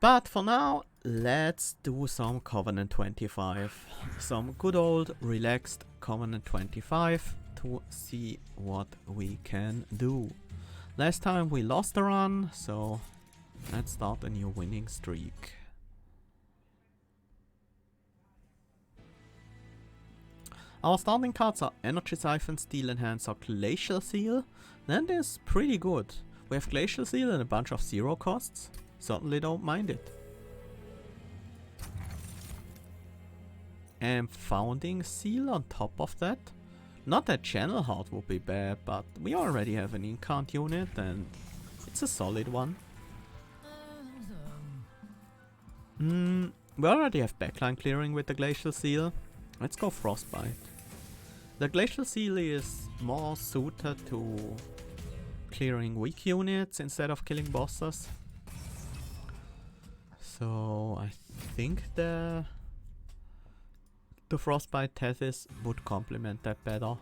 But for now, let's do some Covenant 25. Some good old relaxed Covenant 25 to see what we can do. Last time we lost a run, so let's start a new winning streak. Our starting cards are Energy Siphon, Steel Enhancer, Glacial Seal. That is pretty good. We have Glacial Seal and a bunch of zero costs. Certainly don't mind it. And Founding Seal on top of that. Not that Channel Heart would be bad, but we already have an Incant unit and it's a solid one. We already have backline clearing with the Glacial Seal. Let's go Frostbite. The Glacial Seal is more suited to clearing weak units instead of killing bosses. So I think the Frostbite Tethys would complement that better.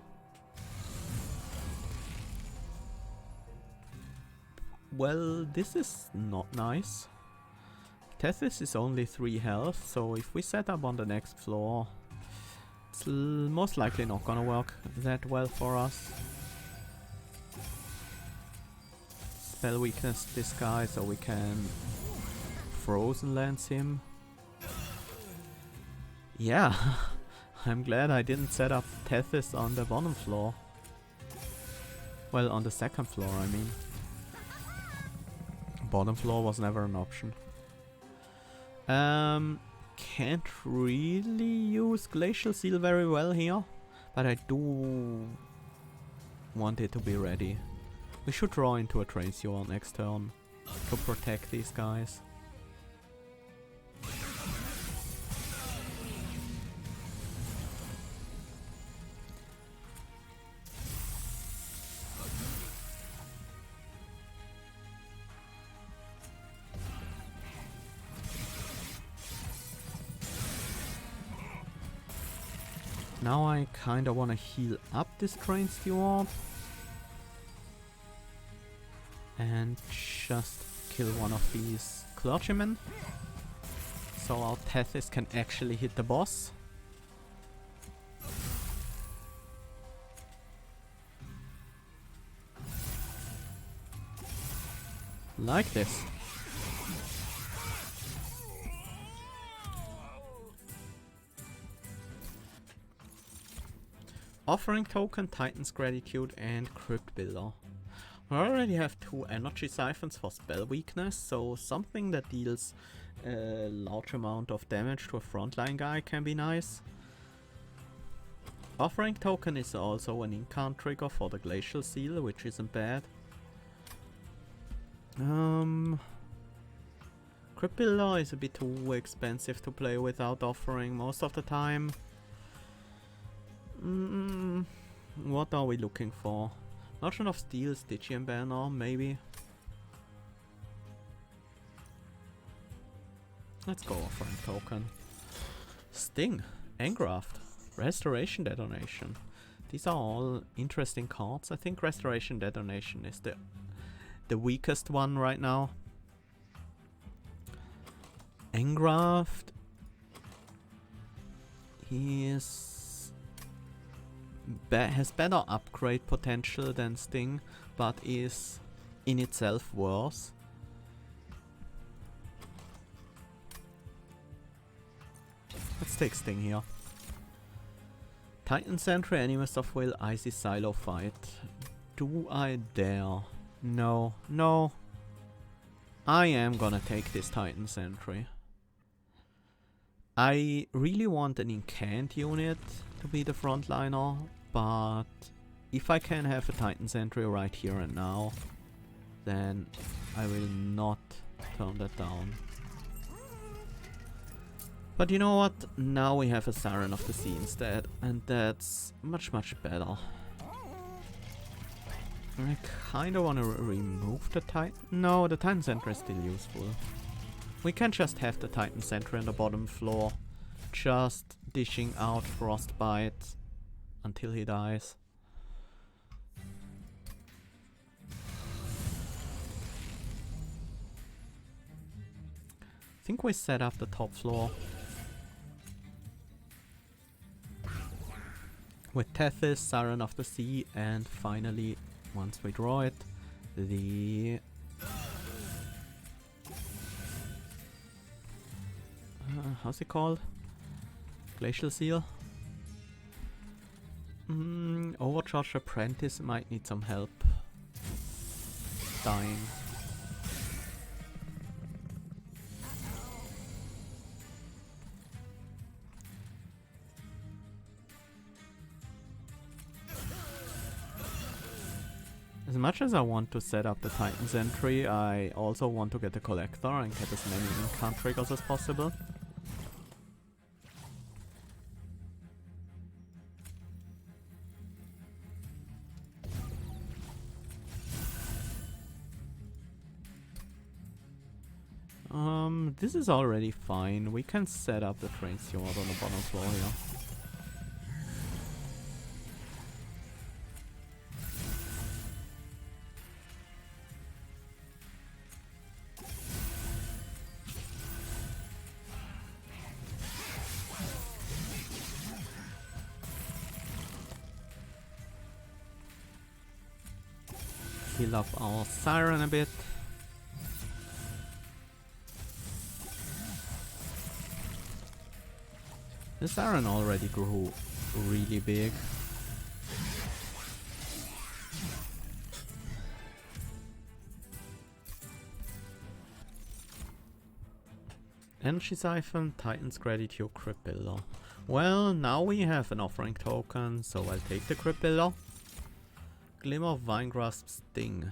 Well, this is not nice. Tethys is only 3 health, so if we set up on the next floor, it's most likely not gonna work that well for us. Spell weakness this guy so we can Frozen Lance him. Yeah, I'm glad I didn't set up Tethys on the bottom floor. Well, on the second floor, I mean. Bottom floor was never an option. Can't really use Glacial Seal very well here, but I do want it to be ready. We should draw into a Train Sewer next turn to protect these guys. Now I kinda wanna heal up this Train Steward and just kill one of these clergymen so our Tethys can actually hit the boss. Like this. Offering Token, Titan's Gratitude, and Crypt Builder. We already have 2 Energy Siphons for spell weakness, so something that deals a large amount of damage to a frontline guy can be nice. Offering Token is also an incant trigger for the Glacial Seal, which isn't bad. Crypt Builder is a bit too expensive to play without offering most of the time. What are we looking for? Merchant of Steel, Stygian banner, maybe. Let's go Offering Token. Sting, Engraft, Restoration Detonation. These are all interesting cards. I think Restoration Detonation is the weakest one right now. Engraft has better upgrade potential than Sting, but is in itself worse. Let's take Sting here. Titan Sentry, Animus of Will, Icy Silo Fight. Do I dare? No, no. I am gonna take this Titan Sentry. I really want an Incant unit to be the frontliner, but if I can have a Titan Sentry right here and now, then I will not turn that down. But you know what? Now we have a Siren of the Sea instead, and that's much better. I kinda wanna remove the Titan. No, the Titan Sentry is still useful. We can just have the Titan Sentry on the bottom floor, just dishing out Frostbite until he dies. think we set up the top floor with Tethys, Siren of the Sea, and finally, once we draw it, the how's it called? Glacial Seal. Overcharged Apprentice might need some help. Dying. As much as I want to set up the Titan Sentry, I also want to get the Collector and get as many incant triggers as possible. This is already fine. We can set up the Train Steward on the bottom floor here. Heal up our Siren a bit. The Siren already grew really big. Energy Siphon, Titan's Gratitude, Crypt Builder. Well, now we have an offering token, so I'll take the Crypt Builder. Glimmer, Vinegrasp, Sting.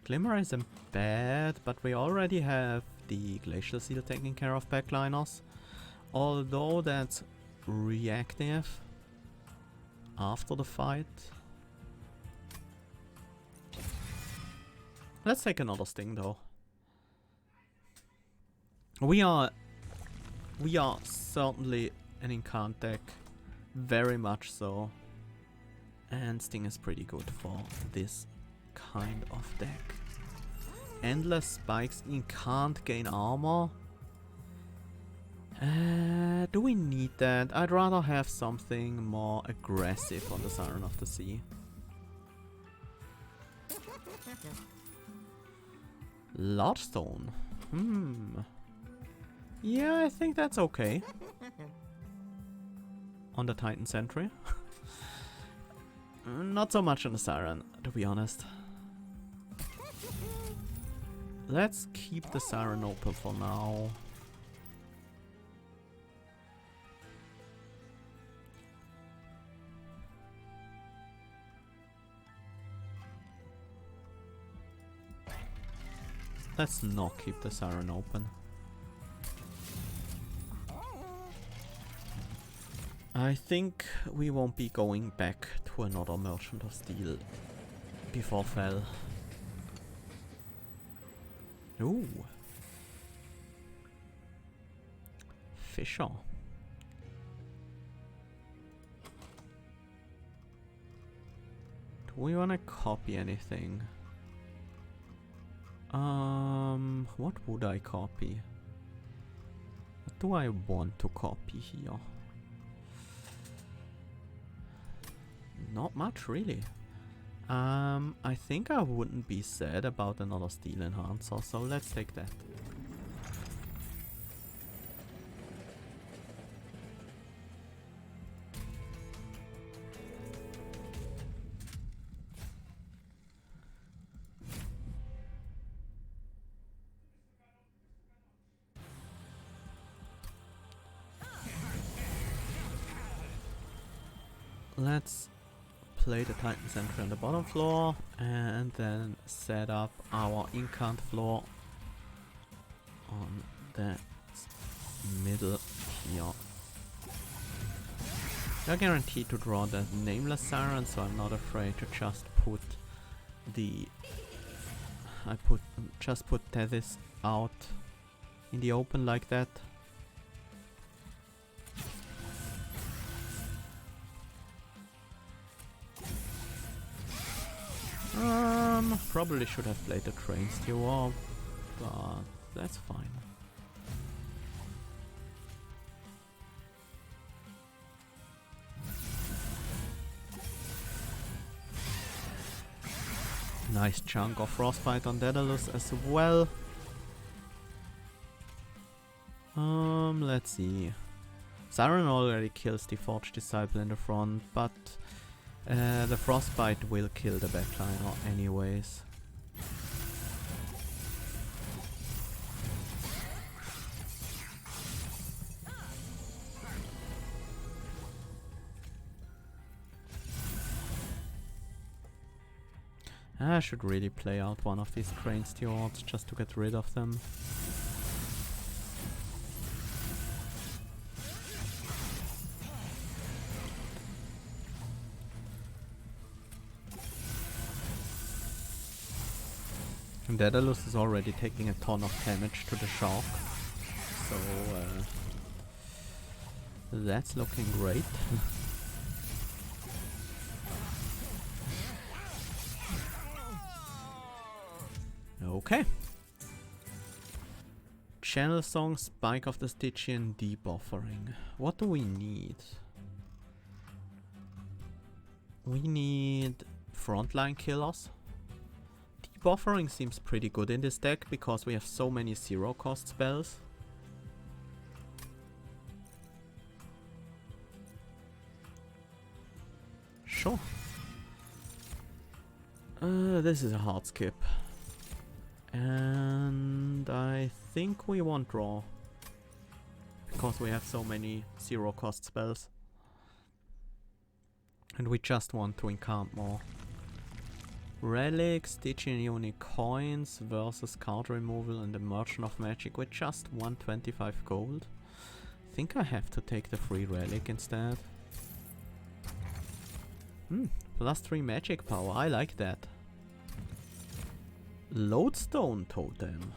Glimmer isn't bad, but we already have the Glacial Seal taking care of backliners. Although that's reactive after the fight. Let's take another Sting though. We are certainly an incant deck, very much so. And Sting is pretty good for this kind of deck. Endless Spikes, Incant gain armor. Do we need that? I'd rather have something more aggressive on the Siren of the Sea. Lodgestone. Yeah, I think that's okay. On the Titan Sentry. Not so much on the Siren, to be honest. Let's keep the Siren open for now. Let's not keep the Siren open. I think we won't be going back to another Merchant of Steel before Fell. Ooh. Fisher. Do we want to copy anything? What would I copy? What do I want to copy here? Not much, really. I think I wouldn't be sad about another Steel Enhancer, so let's take that. Let's play the Titan Sentry on the bottom floor and then set up our incant floor on the middle here. You're guaranteed to draw the Nameless Siren, so I'm not afraid to just put the... just put Tethys out in the open like that. Probably should have played the Train Steward, but that's fine. nice chunk of Frostbite on Daedalus as well. Let's see. Siren already kills the Forge Disciple in the front, but the Frostbite will kill the backliner anyways. I should really play out one of these Crane Stewards just to get rid of them. And Daedalus is already taking a ton of damage to the shark, so that's looking great. Okay. Channel Song, Spike of the Stygian, Debuffering. What do we need? We need frontline killers. Debuffering seems pretty good in this deck because we have so many zero cost spells. Sure. This is a hard skip. And I think we won't draw because we have so many zero cost spells. And we just want to incant more. Relic, Stygian Unique Coins versus card removal and the Merchant of Magic with just 125 gold. I think I have to take the free Relic instead. Plus 3 magic power, I like that. Lodestone Totem.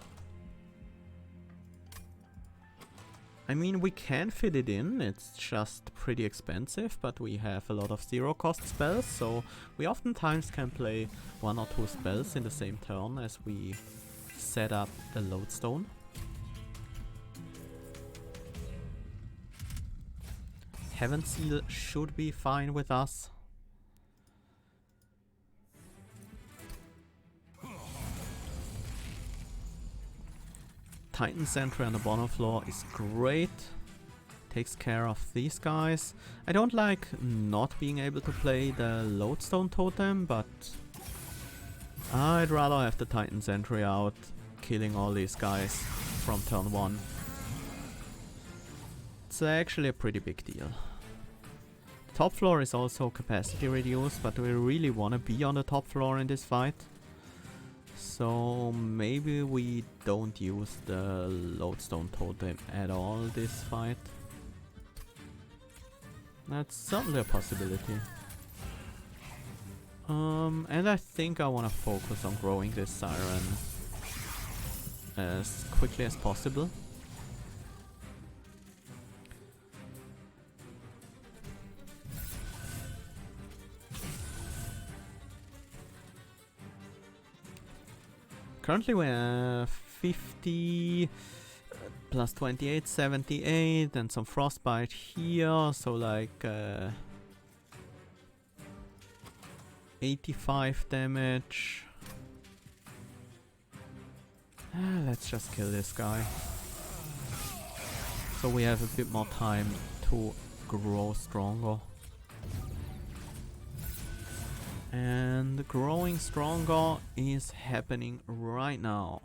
I mean, we can fit it in, it's just pretty expensive, but we have a lot of zero cost spells, so we oftentimes can play 1 or 2 spells in the same turn as we set up the Lodestone. Heaven Seal should be fine with us. Titan Sentry on the bottom floor is great. Takes care of these guys. I don't like not being able to play the Lodestone Totem, but I'd rather have the Titan Sentry out, killing all these guys from turn 1. It's actually a pretty big deal. Top floor is also capacity reduced, but we really want to be on the top floor in this fight. So maybe we don't use the Lodestone Totem at all this fight. That's certainly a possibility. And I think I want to focus on growing this Siren as quickly as possible. Currently we have 50 plus 28, 78 and some Frostbite here, so like 85 damage. Let's just kill this guy. So we have a bit more time to grow stronger. And growing stronger is happening right now.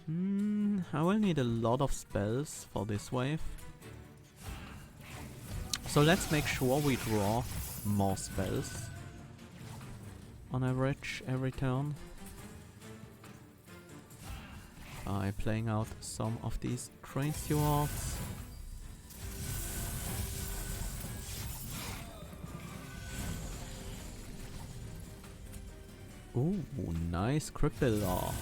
I will need a lot of spells for this wave. So let's make sure we draw more spells on average every turn by playing out some of these Crane Stewards. Ooh, nice Crippler.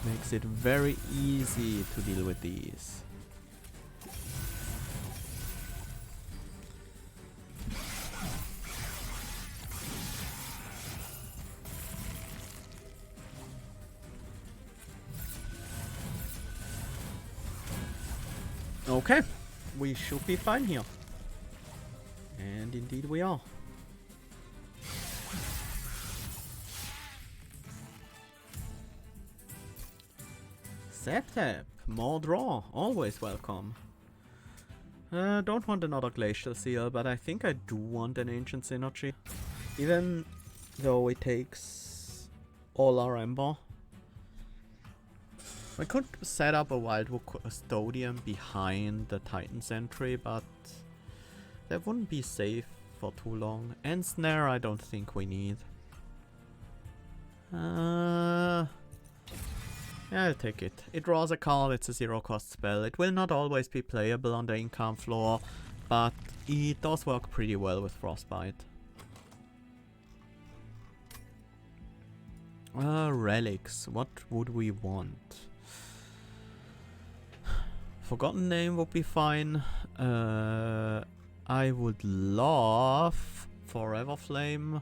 Makes it very easy to deal with these. Okay, we should be fine here. And indeed we are. Septep, more draw, always welcome. Don't want another Glacial Seal, but I think I do want an Ancient Synergy. Even though it takes all our Ember. I could set up a Wildwood Custodian behind the Titan Sentry, but that wouldn't be safe for too long. And Snare I don't think we need. Yeah, I'll take it. It draws a card, it's a 0-cost spell. It will not always be playable on the income floor, but it does work pretty well with Frostbite. Relics, what would we want? Forgotten Name would be fine. I would love Forever Flame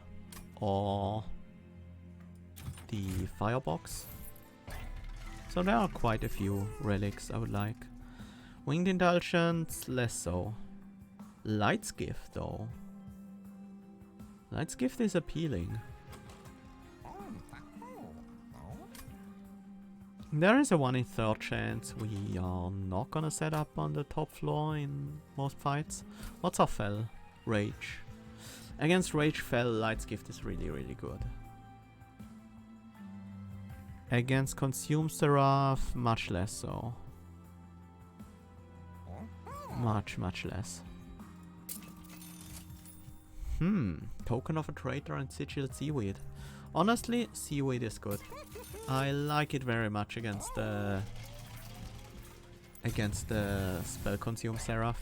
or the Firebox. So there are quite a few relics I would like. Winged Indulgence, less so. Light's Gift though. Light's Gift is appealing. There is a 1 in 3rd chance we are not gonna set up on the top floor in most fights. What's our Fel? Rage. Against Rage Fel, Light's Gift is really, really good. Against Consume Seraph, much less so. Much, much less. Token of a Traitor and Sigiled Seaweed. Honestly, Seaweed is good. I like it very much against the Spell Consume Seraph.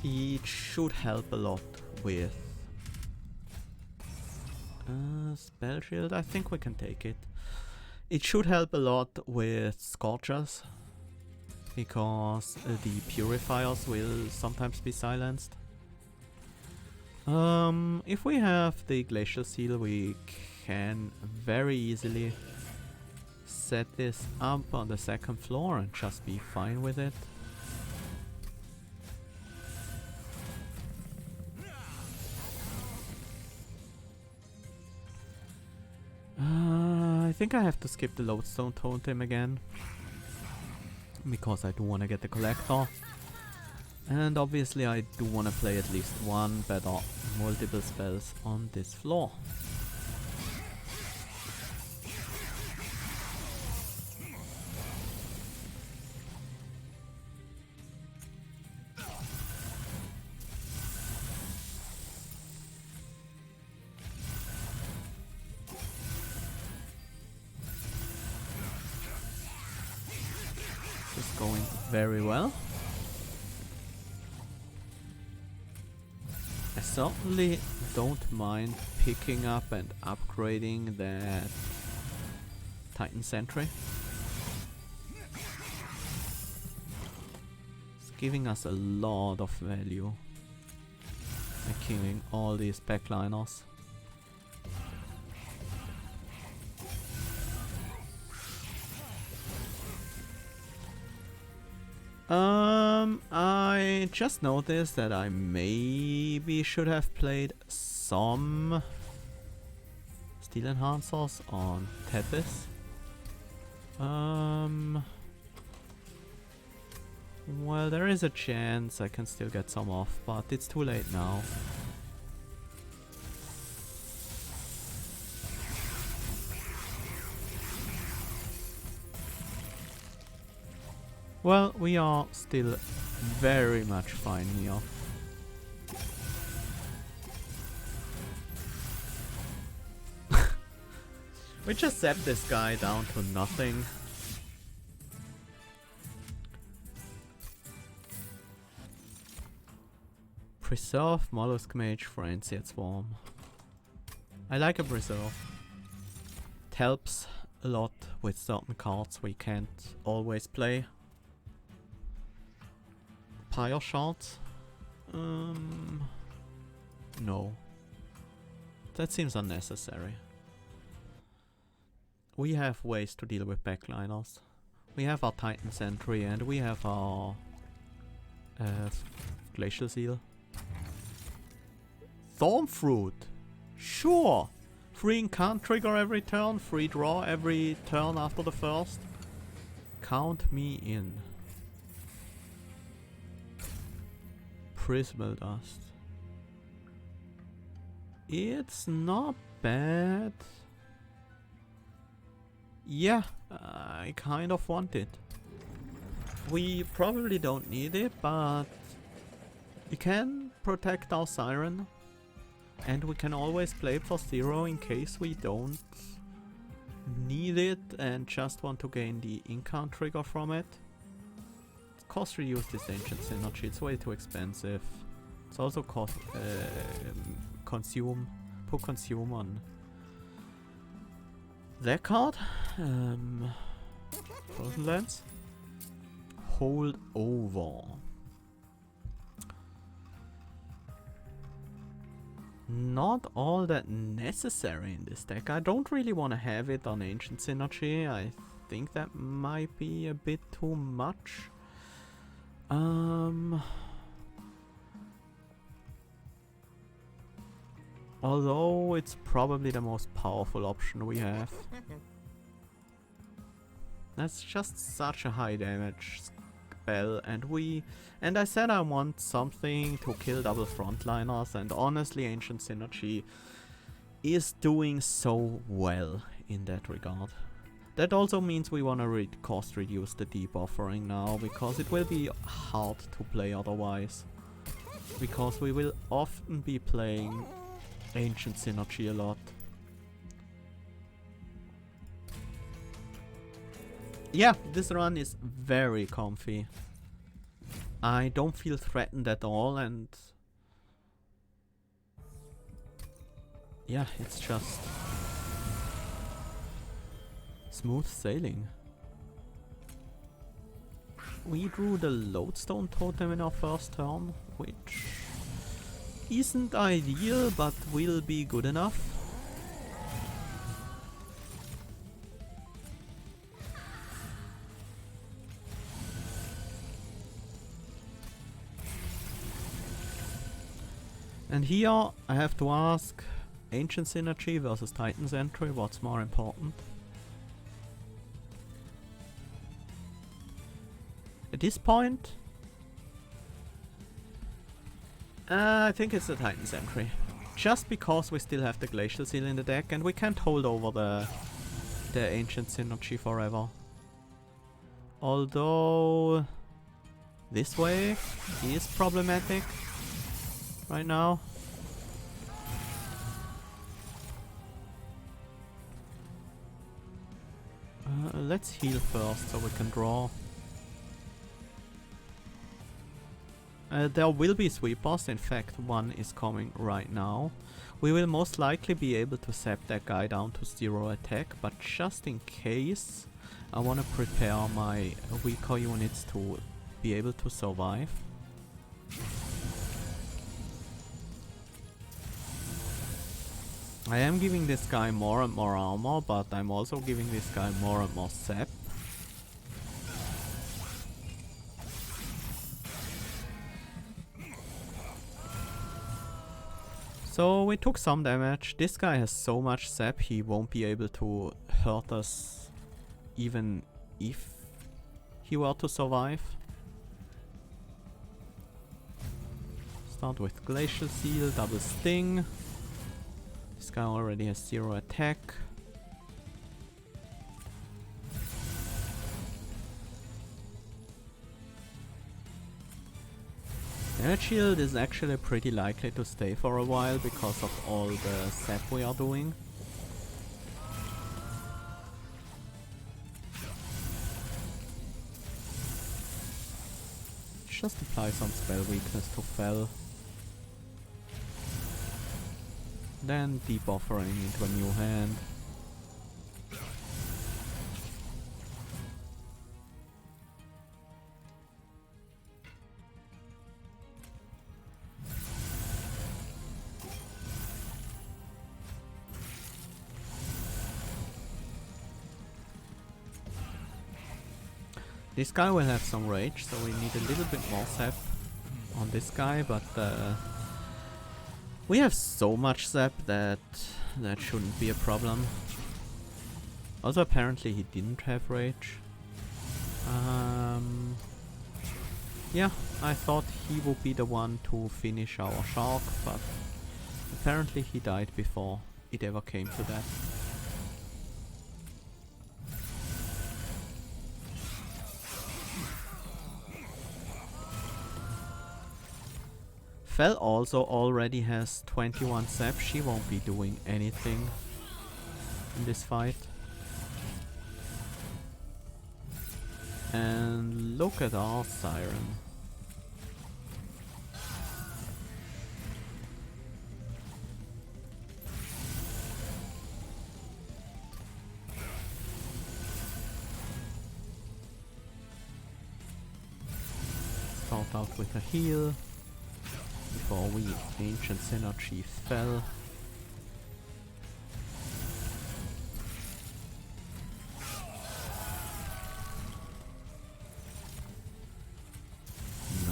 It should help a lot with Spell Shield. I think we can take it. It should help a lot with Scorchers, because the Purifiers will sometimes be silenced. If we have the Glacial Seal, we can very easily set this up on the 2nd floor and just be fine with it. I think I have to skip the Lodestone Totem again, because I do want to get the Collector. And obviously I do want to play at least one better multiple spells on this floor. This is going very well. I certainly don't mind picking up and upgrading that Titan Sentry. It's giving us a lot of value by killing all these backliners. I just noticed that I maybe should have played some Steel Enhancers on Tethys. Well, there is a chance I can still get some off, but it's too late now. Well, we are still very much fine here. We just set this guy down to nothing. Preserve, Mollusk Mage, Frenzied Swarm. I like a Preserve. It helps a lot with certain cards we can't always play. Pyre Shards? No. That seems unnecessary. We have ways to deal with backliners. We have our Titan Sentry and we have our Glacial Seal. Thorn Fruit. Sure. Free can't trigger every turn. Free draw every turn after the first. Count me in. Prismal Dust. It's not bad. Yeah, I kind of want it. We probably don't need it, but we can protect our Siren. And we can always play for 0 in case we don't need it and just want to gain the incount trigger from it. Cost reduce this Ancient Synergy, it's way too expensive. It's also cost consume, put consume on that card. Frozen Lands. Hold over. Not all that necessary in this deck. I don't really want to have it on Ancient Synergy. I think that might be a bit too much. Although it's probably the most powerful option we have. That's just such a high damage spell, and I said I want something to kill double frontliners, and honestly Ancient Synergy is doing so well in that regard. That also means we want to cost reduce the Deep Offering now, because it will be hard to play otherwise. Because we will often be playing Ancient Synergy a lot. Yeah, this run is very comfy. I don't feel threatened at all, and yeah, it's just smooth sailing. We drew the Lodestone Totem in our first turn, which isn't ideal, but will be good enough. And here I have to ask, Ancient Synergy versus Titan's Entry, what's more important? At this point, I think it's the Titan's Entry. Just because we still have the Glacial Seal in the deck and we can't hold over the Ancient Synergy forever. Although this wave is problematic right now. Let's heal first so we can draw. There will be sweepers, in fact one is coming right now. We will most likely be able to zap that guy down to 0 attack, but just in case I want to prepare my weaker units to be able to survive. I am giving this guy more and more armor, but I'm also giving this guy more and more sap. So we took some damage. This guy has so much sap he won't be able to hurt us even if he were to survive. Start with Glacial Seal, double sting. This guy already has 0 attack. Damage shield is actually pretty likely to stay for a while because of all the sap we are doing. Just apply some spell weakness to Fel. Then Deep Offering into a new hand. This guy will have some rage, so we need a little bit more sap on this guy, but we have so much zap that that shouldn't be a problem. Also, apparently he didn't have rage. Yeah, I thought he would be the one to finish our shark, but apparently he died before it ever came to that. Fel also already has 21 zap. She won't be doing anything in this fight. And look at our Siren. Start out with a heal before we Ancient Synergy fell.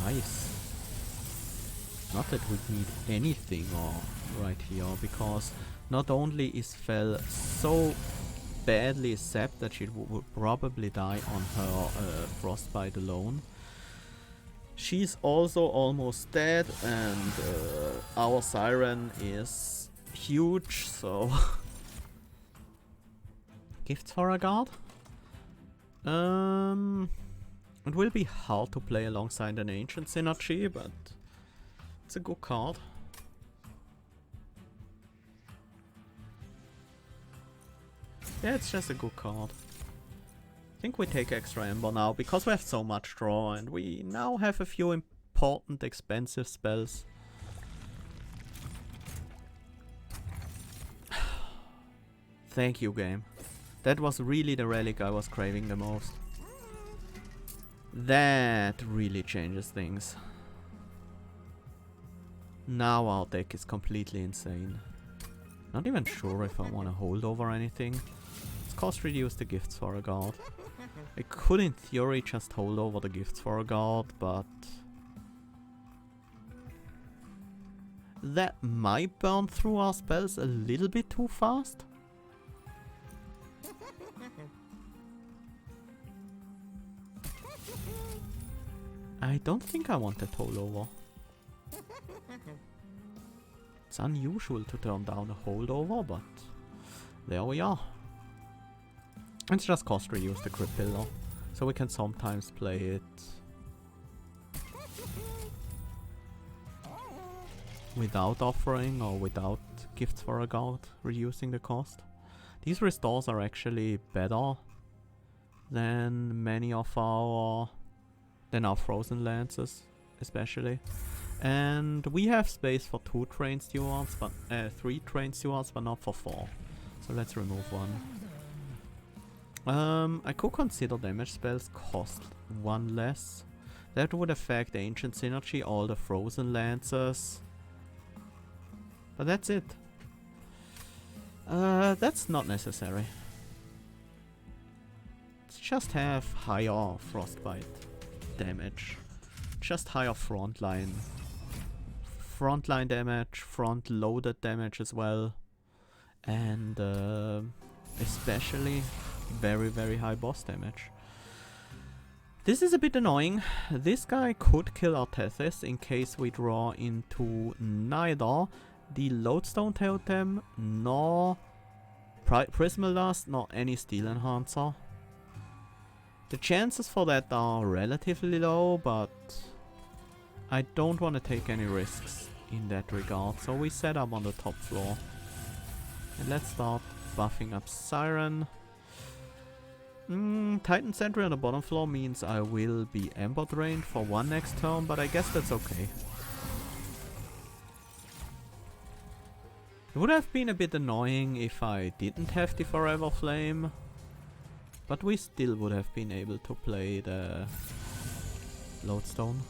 Nice. Not that we need anything right here, because not only is Fel so badly zapped that she would probably die on her frostbite alone, she's also almost dead, and our Siren is huge, so gifts for a guard. It will be hard to play alongside an Ancient Synergy, but it's a good card. Yeah, it's just a good card. I think we take extra Ember now, because we have so much draw and we now have a few important expensive spells. Thank you, game. That was really the relic I was craving the most. That really changes things. Now our deck is completely insane. Not even sure if I want to hold over anything. Let's cost reduce the gifts for a guard. I could in theory just hold over the gifts for a guard, but that might burn through our spells a little bit too fast. I don't think I want that holdover. It's unusual to turn down a holdover, but there we are. Let's just cost reduce the Crypt Pillar, so we can sometimes play it without offering or without gifts for a guard, reducing the cost. These restores are actually better than many of our Frozen Lances, especially. And we have space for 2 Train Stewards, but 3 Train Stewards, but not for 4. So let's remove one. I could consider damage spells cost 1 less. That would affect Ancient Synergy, all the Frozen Lancers. But that's it. That's not necessary. Let's just have higher Frostbite damage. Just higher frontline damage, front loaded damage as well. And especially very, very high boss damage. This is a bit annoying. This guy could kill our Tethys in case we draw into neither the Lodestone Totem, nor Prismal Dust, nor any Steel Enhancer. The chances for that are relatively low, but I don't want to take any risks in that regard. So we set up on the top floor. And let's start buffing up Siren. Titan Sentry on the bottom floor means I will be Ember Drained for 1 next turn, but I guess that's okay. It would have been a bit annoying if I didn't have the Forever Flame, but we still would have been able to play the Lodestone.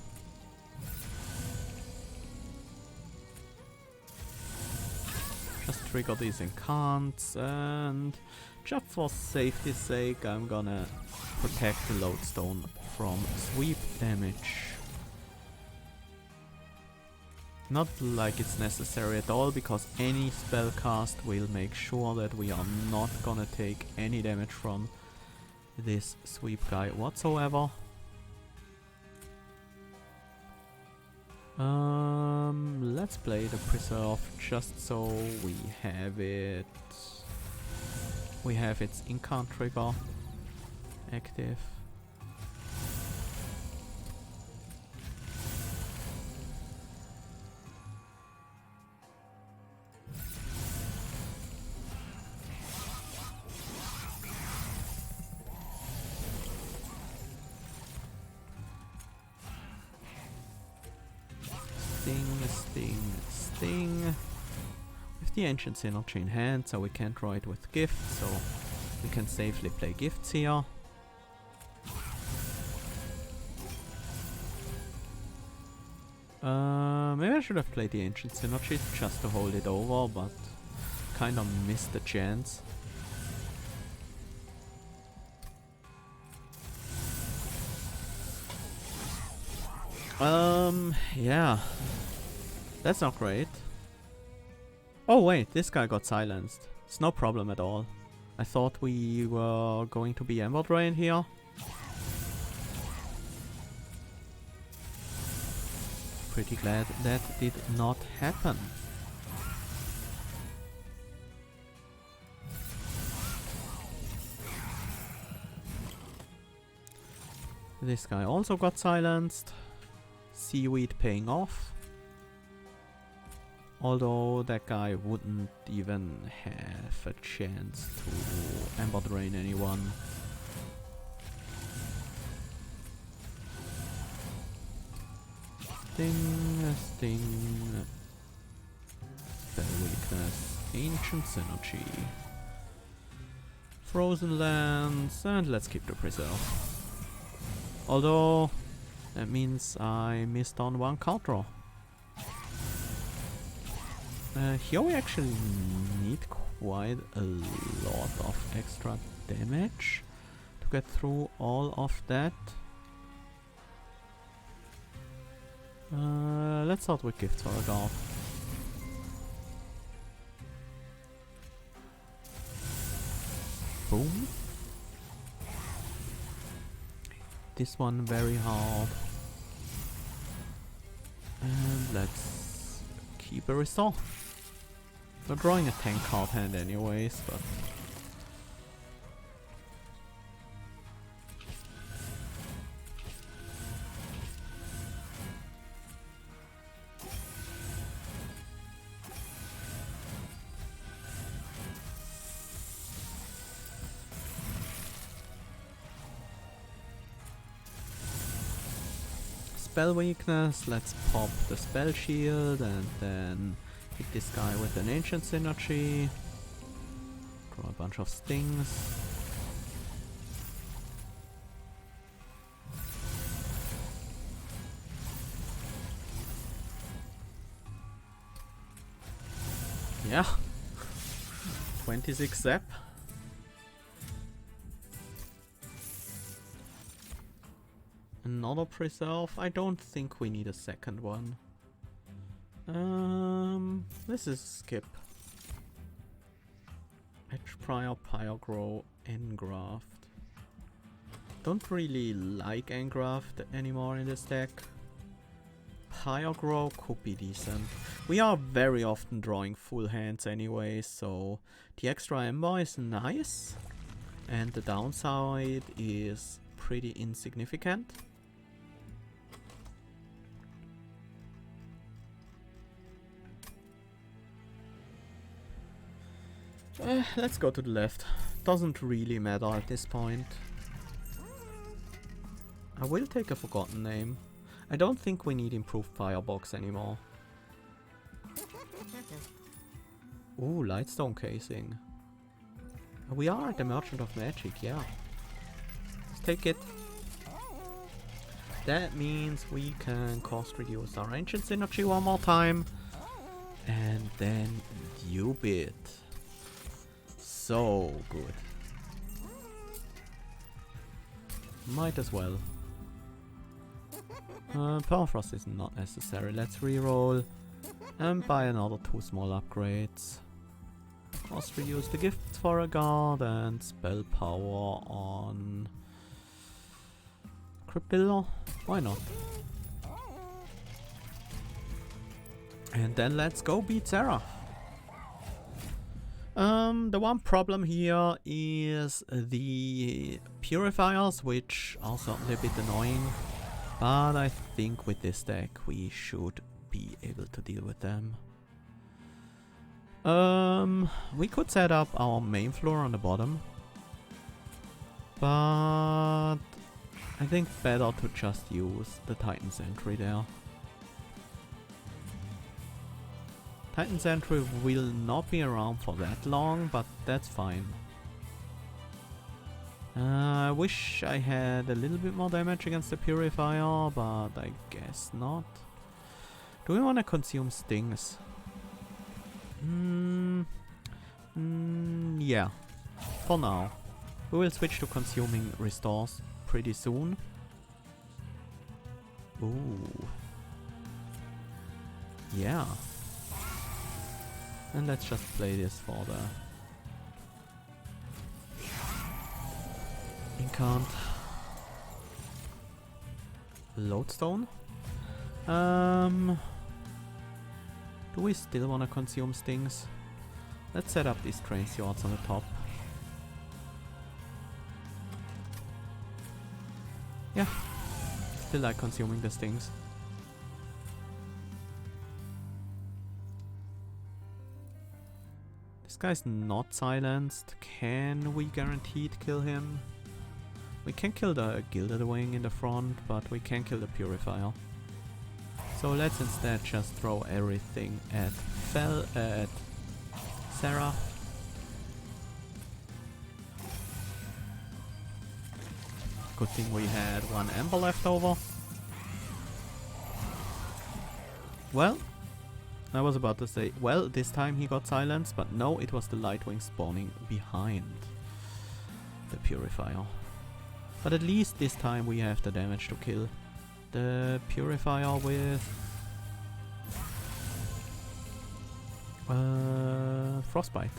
Just trigger these incants, and just for safety's sake I'm gonna protect the Lodestone from sweep damage. Not like it's necessary at all, because any spell cast will make sure that we are not gonna take any damage from this sweep guy whatsoever. Let's play the Preserve just so we have it. We have its incant trigger active. Sting. With the Ancient Synergy in hand, so we can't draw it with gifts, so we can safely play gifts here. Maybe I should have played the Ancient Synergy just to hold it over, but kind of missed the chance. Yeah. That's not great. Oh wait, this guy got silenced. It's no problem at all. I thought we were going to be Ember Drain here. Pretty glad that did not happen. This guy also got silenced. Seaweed paying off. Although that guy wouldn't even have a chance to Ember Drain anyone. Sting. Spell weakness. Ancient Synergy. Frozen Lands. And let's keep the Preserve. Although that means I missed on one card draw. Here we actually need quite a lot of extra damage to get through all of that. Let's start with Gifts for a Guard. Boom. This one very hard. And let's keep a Restore. We're drawing a 10 card hand anyways, but spell weakness, let's pop the spell shield and then hit this guy with an Ancient Synergy. Draw a bunch of stings. Yeah. 26 zap. Another Preserve. I don't think we need a second one. This is skip. Edge Prior, Pyrogrow, Engraft. Don't really like Engraft anymore in this deck. Pyrogrow could be decent. We are very often drawing full hands anyway, so the extra Ember is nice. And the downside is pretty insignificant. Let's go to the left. Doesn't really matter at this point. I will take a Forgotten Name. I don't think we need improved Firebox anymore. Ooh, Lightstone Casing. We are at the Merchant of Magic, yeah. Let's take it. That means we can cost reduce our Ancient Synergy one more time. And then Dubit. So good. Might as well. Permafrost is not necessary. Let's reroll. And buy another 2 small upgrades. Cost reduce the gifts for a guard and spell power on Cripilla. Why not? And then let's go beat Sarah. The one problem here is the purifiers, which are certainly a bit annoying. But I think with this deck we should be able to deal with them. We could set up our main floor on the bottom. But I think better to just use the Titan Sentry there. Titan Sentry will not be around for that long, but that's fine. I wish I had a little bit more damage against the Purifier, but I guess not. Do we want to consume stings? Yeah, for now. We will switch to consuming restores pretty soon. Ooh. Yeah. And let's just play this for the incant. Lodestone. Do we still want to consume stings? Let's set up these trace yards on the top. Yeah, still like consuming the stings. This guy's not silenced. Can we guaranteed kill him? We can kill the Gilded Wing in the front, but we can't kill the Purifier. So let's instead just throw everything at Sarah. Good thing we had 1 Ember left over. Well, I was about to say, well, this time he got silenced, but no, it was the Lightwing spawning behind the Purifier. But at least this time we have the damage to kill the Purifier with Frostbite.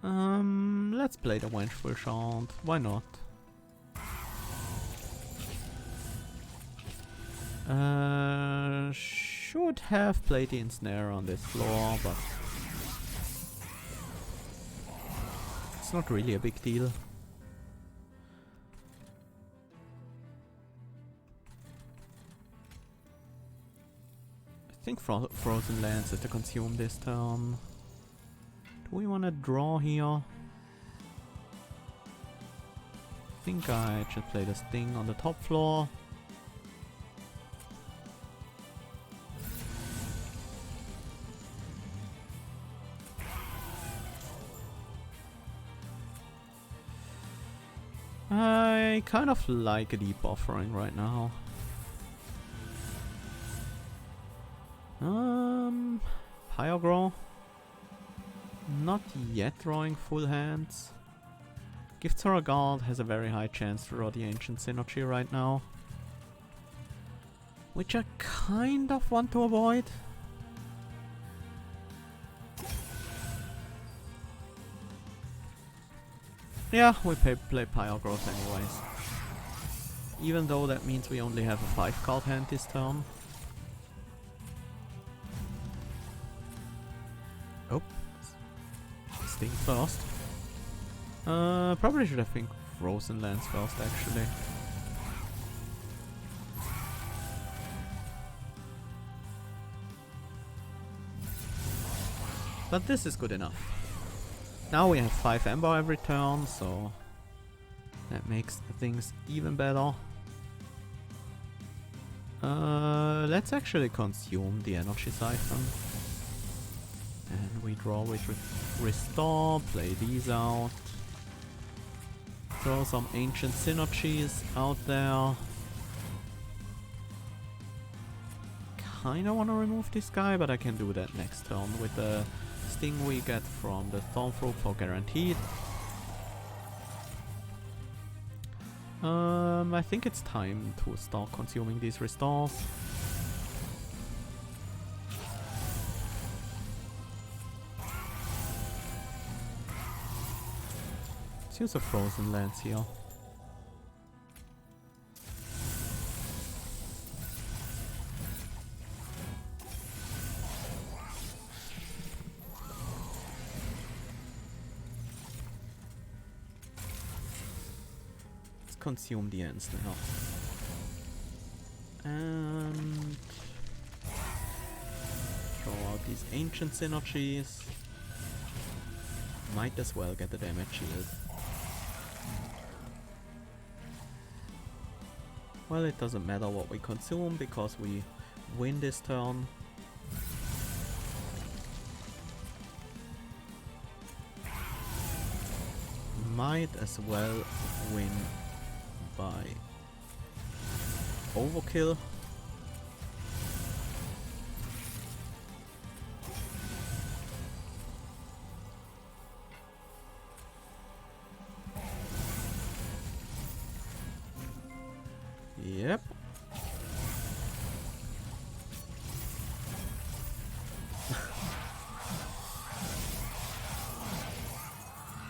Let's play the Vengeful Chant. Why not? Should have played the Ensnare on this floor, but it's not really a big deal. I think Frozen Lands is to consume this turn. Do we want to draw here? I think I should play this thing on the top floor. I kind of like a deep offering right now. Pyrogrow. Not yet drawing full hands. Gifts her a guard has a very high chance to draw the Ancient Synergy right now, which I kind of want to avoid. Yeah, we play Pyrogrow anyways. Even though that means we only have a 5-card hand this turn. Oh. Sting first. Probably should have think Frozen Lands first actually. But this is good enough. Now we have 5 Ember every turn, so that makes things even better. Let's actually consume the Energy Siphon. And we draw with Restore, play these out. Throw some Ancient Synergies out there. Kinda wanna remove this guy, but I can do that next turn with the Sting we get from the Thornfruit for guaranteed. I think it's time to start consuming these restores. Let's use a frozen lance here. Let's consume the ends now. And throw out these ancient synergies. Might as well get the damage shield. Well, it doesn't matter what we consume because we win this turn. Might as well win by overkill. Yep.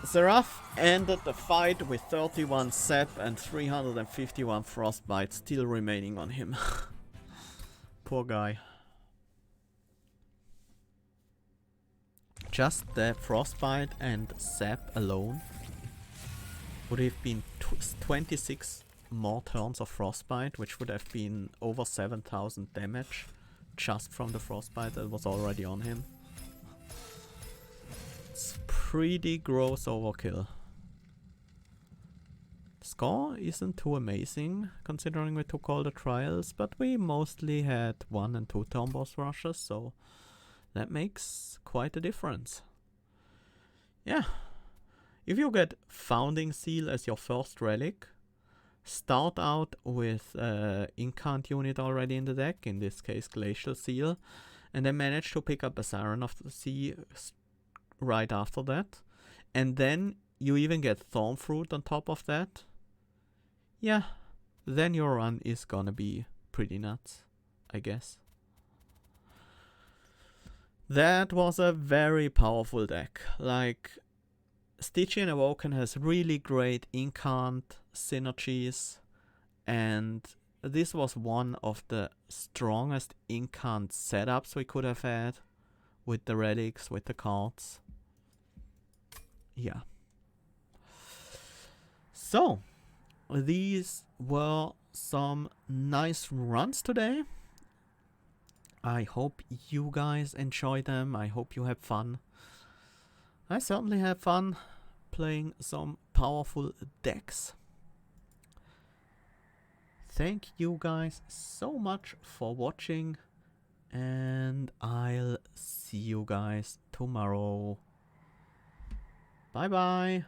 Seraph ended the fight with 31 sap and 351 frostbite still remaining on him. Poor guy. Just the frostbite and sap alone would have been 26 more turns of frostbite, which would have been over 7,000 damage just from the frostbite that was already on him. It's pretty gross overkill. Score isn't too amazing considering we took all the trials, but we mostly had 1 and 2 turn boss rushes, so that makes quite a difference. Yeah. If you get Founding Seal as your first relic, start out with Incant unit already in the deck, in this case Glacial Seal, and then manage to pick up a Siren of the Sea right after that. And then you even get Thorn Fruit on top of that. Yeah, then your run is gonna be pretty nuts, I guess. That was a very powerful deck. Like, Stygian Awoken has really great incant synergies, and this was one of the strongest incant setups we could have had with the relics, with the cards. Yeah. So, these were some nice runs today. I hope you guys enjoy them. I hope you have fun. I certainly had fun playing some powerful decks. Thank you guys so much for watching, and I'll see you guys tomorrow. Bye bye.